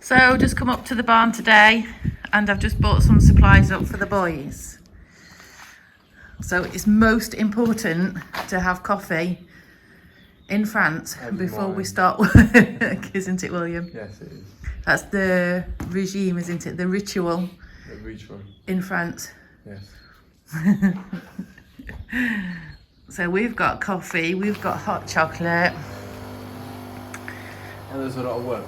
So just come up to the barn today and I've just bought some supplies up for the boys. So it's most important to have coffee in France before we start work, isn't it, William? Yes, it is. That's the regime, isn't it? The ritual. The ritual. In France. Yes. So we've got coffee, we've got hot chocolate. And there's a lot of work.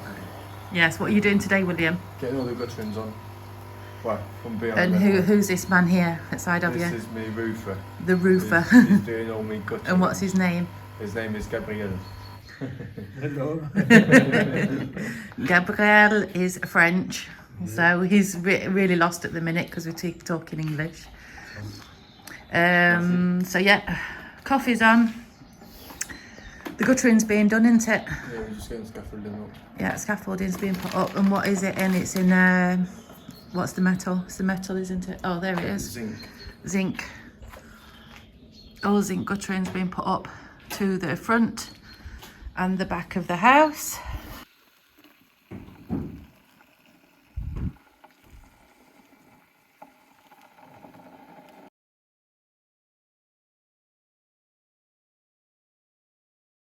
Yes, what are you doing today, William? Getting all the gutterings on. Well, from behind. And who's this man here at side of you? This is me roofer. The roofer. He's doing all me gutterings. And what's his name? His name is Gabriel. Hello. Gabriel is French, so he's really lost at the minute because we're talking English. So yeah, coffee's on. The guttering's being done, isn't it? Yeah, we're just getting scaffolding up. Yeah, scaffolding's being put up. And what is it in? It's in, what's the metal? It's the metal, isn't it? Oh, there it is. Zinc. Zinc. All zinc guttering's being put up to the front and the back of the house.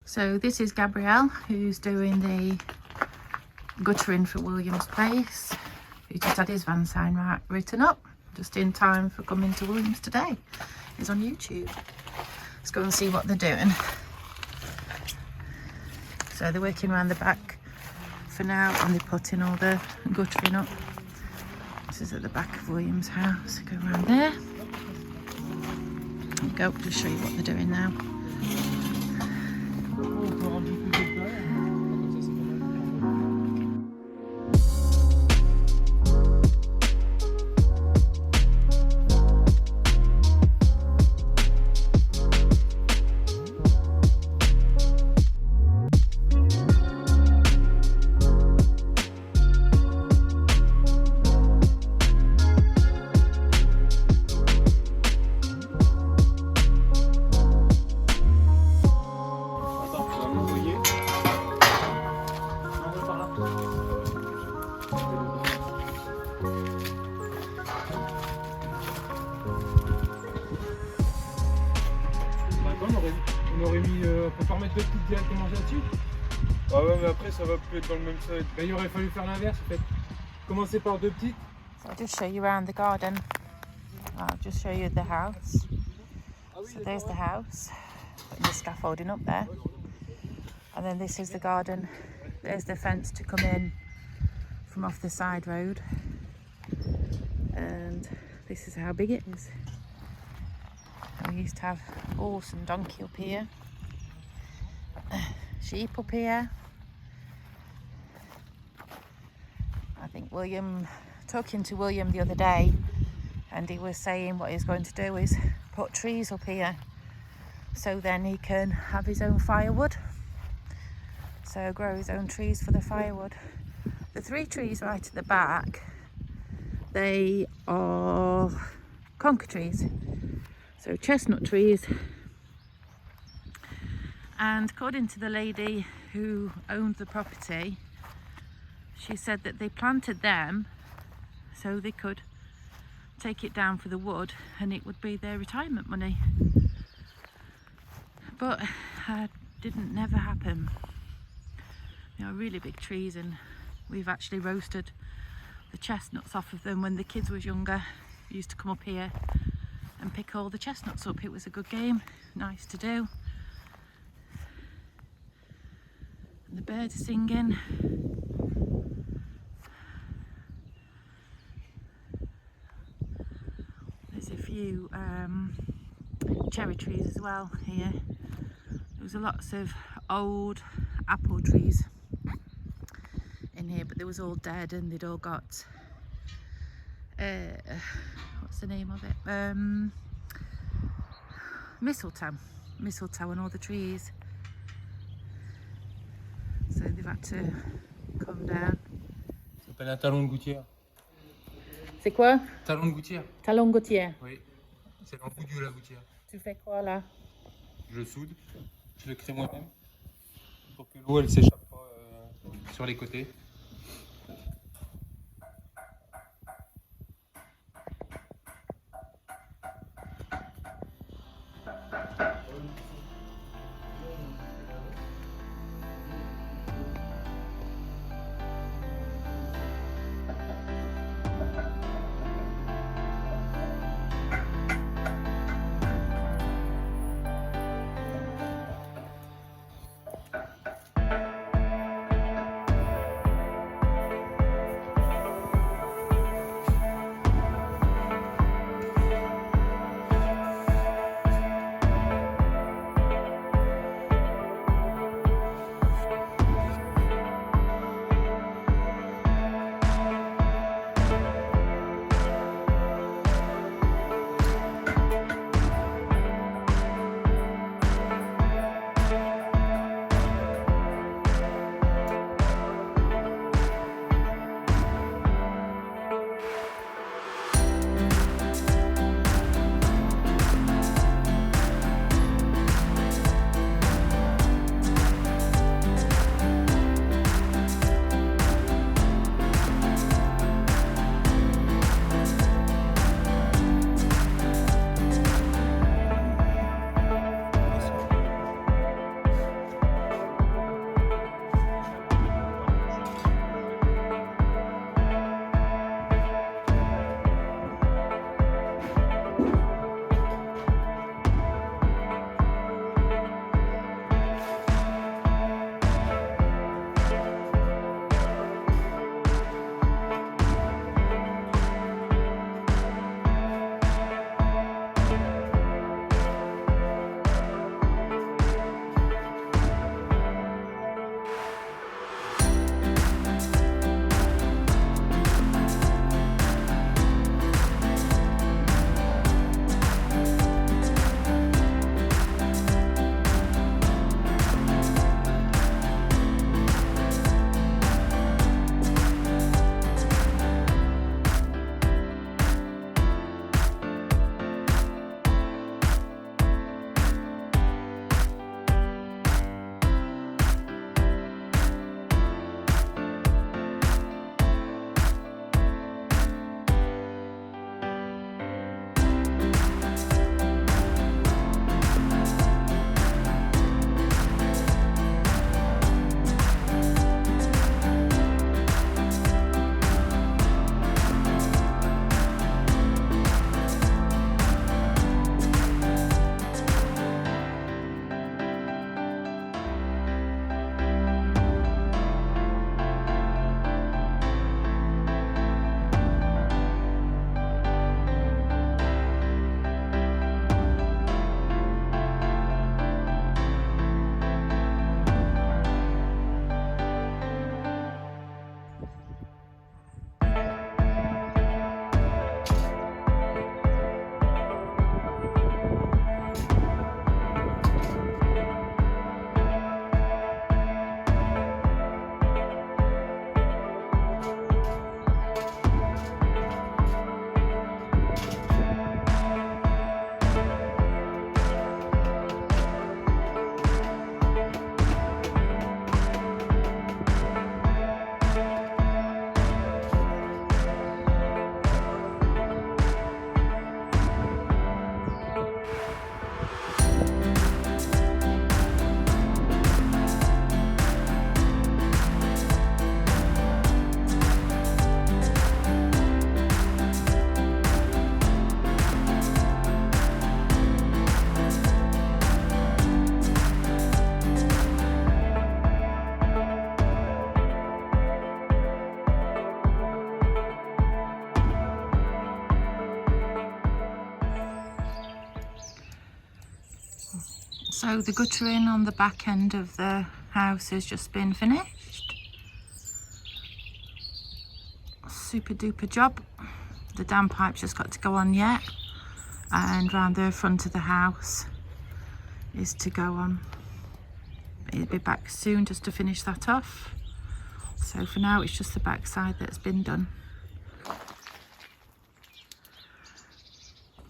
So this is Gabrielle, who's doing the guttering for William's place. He just had his van sign written up, just in time for coming to William's today. He's on YouTube. Let's go and see what they're doing. So they're working around the back for now, and they're putting all the guttering up. This is at the back of William's house. Go around there. There we go, just show you what they're doing now. On aurait mis, on peut pas remettre deux petites directement là-dessus. Ouais, mais après ça va plus être dans le même side. Ben, il aurait fallu faire l'inverse en fait. Commencer par deux petites. So I'll just show you around the garden. I'll just show you the house. So there's the house, putting the scaffolding up there. And then this is the garden. There's the fence to come in from off the side road. And this is how big it is. We used to have horse and donkey up here, sheep up here. I think talking to William the other day, and he was saying what he's going to do is put trees up here so then he can have his own firewood, so grow his own trees for the firewood. The 3 trees right at the back, they are conker trees. So chestnut trees, and according to the lady who owned the property, she said that they planted them so they could take it down for the wood and it would be their retirement money. But didn't never happen. They are really big trees, and we've actually roasted the chestnuts off of them when the kids was younger. We used to come up here and pick all the chestnuts up. It was a good game, nice to do. And the birds are singing. There's a few cherry trees as well here. There was lots of old apple trees in here, but they was all dead and they'd all got what's the name of it? Mistletoe on all the trees. So they've had to come down. Ça s'appelle un talon de gouttière. C'est quoi? Talon de gouttière. Talon gouttière. Oui. C'est dans le bout de la gouttière. Tu fais quoi là? Je le soude. Je le crée moi-même pour que l'eau elle s'échappe pas sur les côtés. So the guttering on the back end of the house has just been finished. Super duper job. The dam pipe's just got to go on yet, and round the front of the house is to go on. He'll be back soon just to finish that off. So for now it's just the back side that's been done.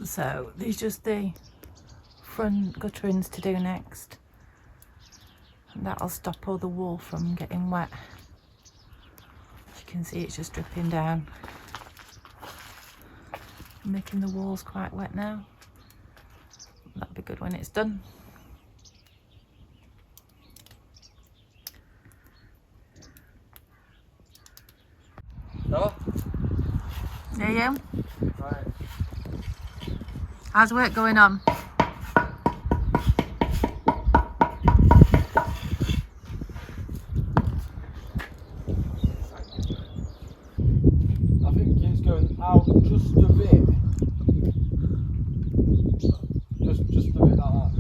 So there's just the front gutterings to do next, and that'll stop all the wall from getting wet. As you can see, it's just dripping down, making the walls quite wet now. That'll be good when it's done. No? There you. Right. How's work going on? I think it's going out just a bit. Just a bit like that.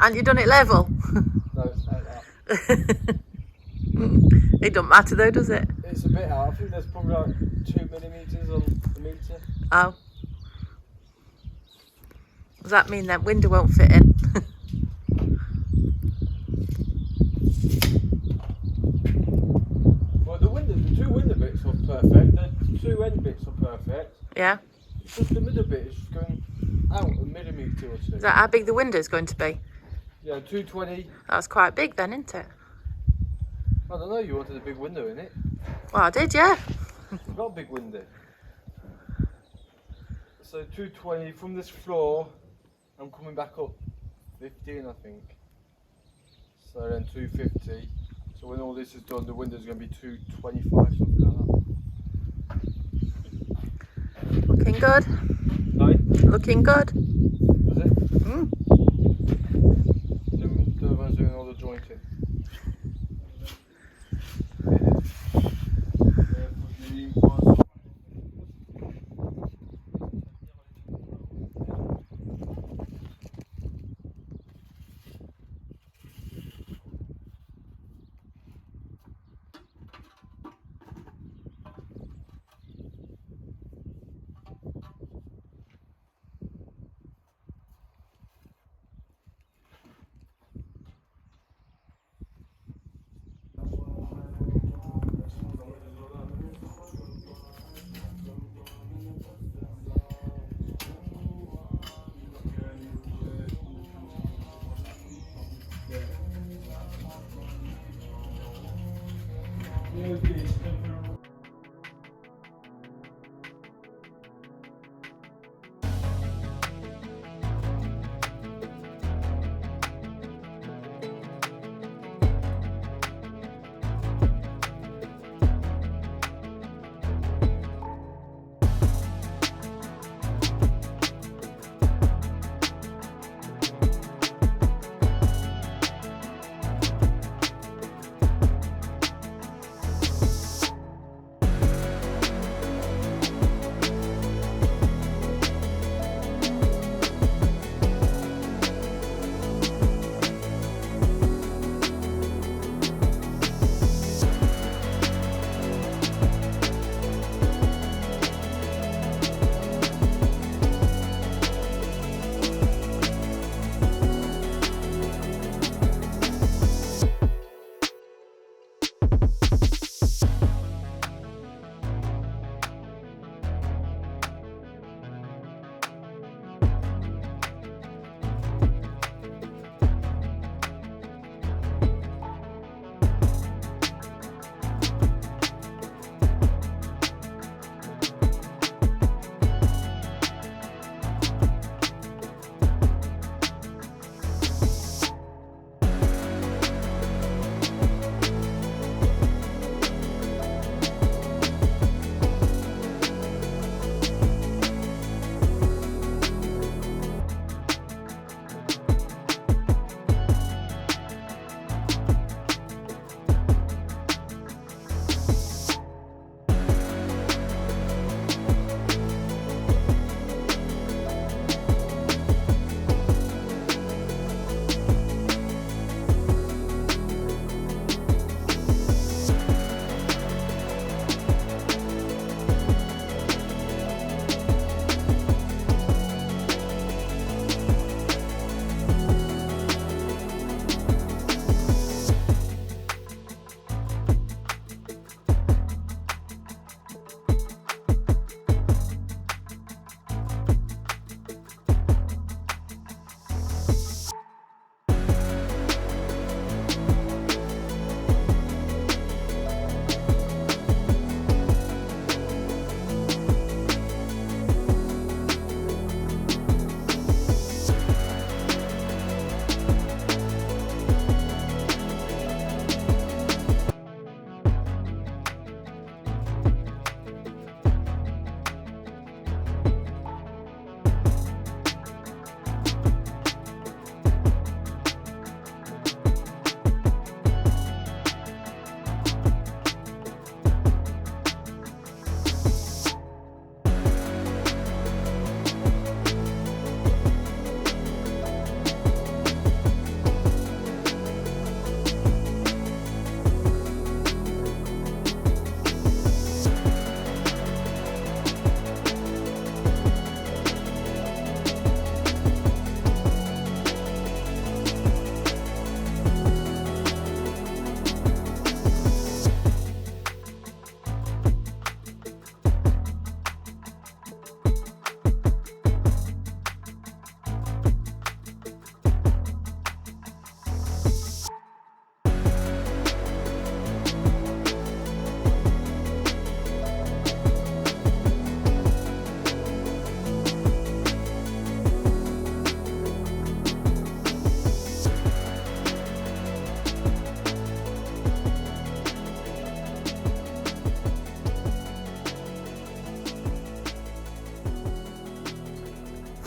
And you done it level? No, it's like that. It don't matter though, does it? It's a bit out. I think there's probably like 2 millimetres on the meter. Oh. Does that mean that window won't fit in? Well, the two window bits are perfect. The two end bits are perfect. Yeah. It's just the middle bit is just going out a millimetre or two. Is that how big the window's going to be? Yeah, 220. That's quite big then, isn't it? I don't know, you wanted a big window in it. Well, I did, yeah. You've got a big window. So 220 from this floor, I'm coming back up 15, I think. So then 250. So when all this is done, the window's going to be 225, something like that. Looking good. No? Looking good. Is it? Mm. The one's doing all the jointing.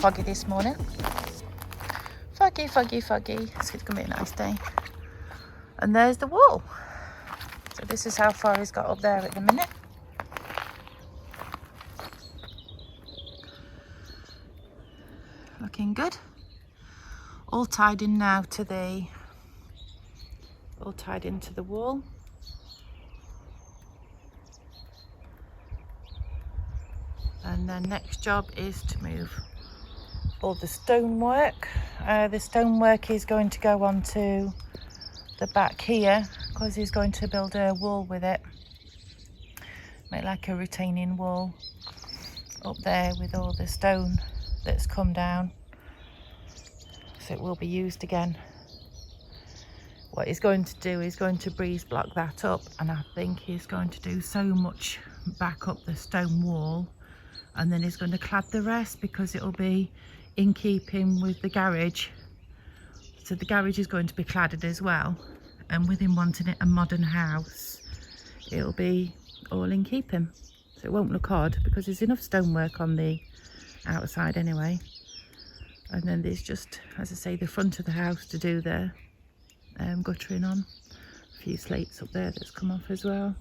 foggy this morning. Foggy, foggy, foggy. So it's going to be a nice day. And there's the wall. So this is how far he's got up there at the minute. Looking good. All tied in now to the, all tied into the wall. And then next job is to move all the stonework. The stonework is going to go onto the back here because he's going to build a wall with it. Make like a retaining wall up there with all the stone that's come down. So it will be used again. What he's going to do is going to breeze block that up, and I think he's going to do so much back up the stone wall, and then he's going to clad the rest because it'll be in keeping with the garage. So the garage is going to be cladded as well, and with him wanting it a modern house, it'll be all in keeping. So it won't look odd because there's enough stonework on the outside anyway. And then there's just, as I say, the front of the house to do the guttering on. A few slates up there that's come off as well.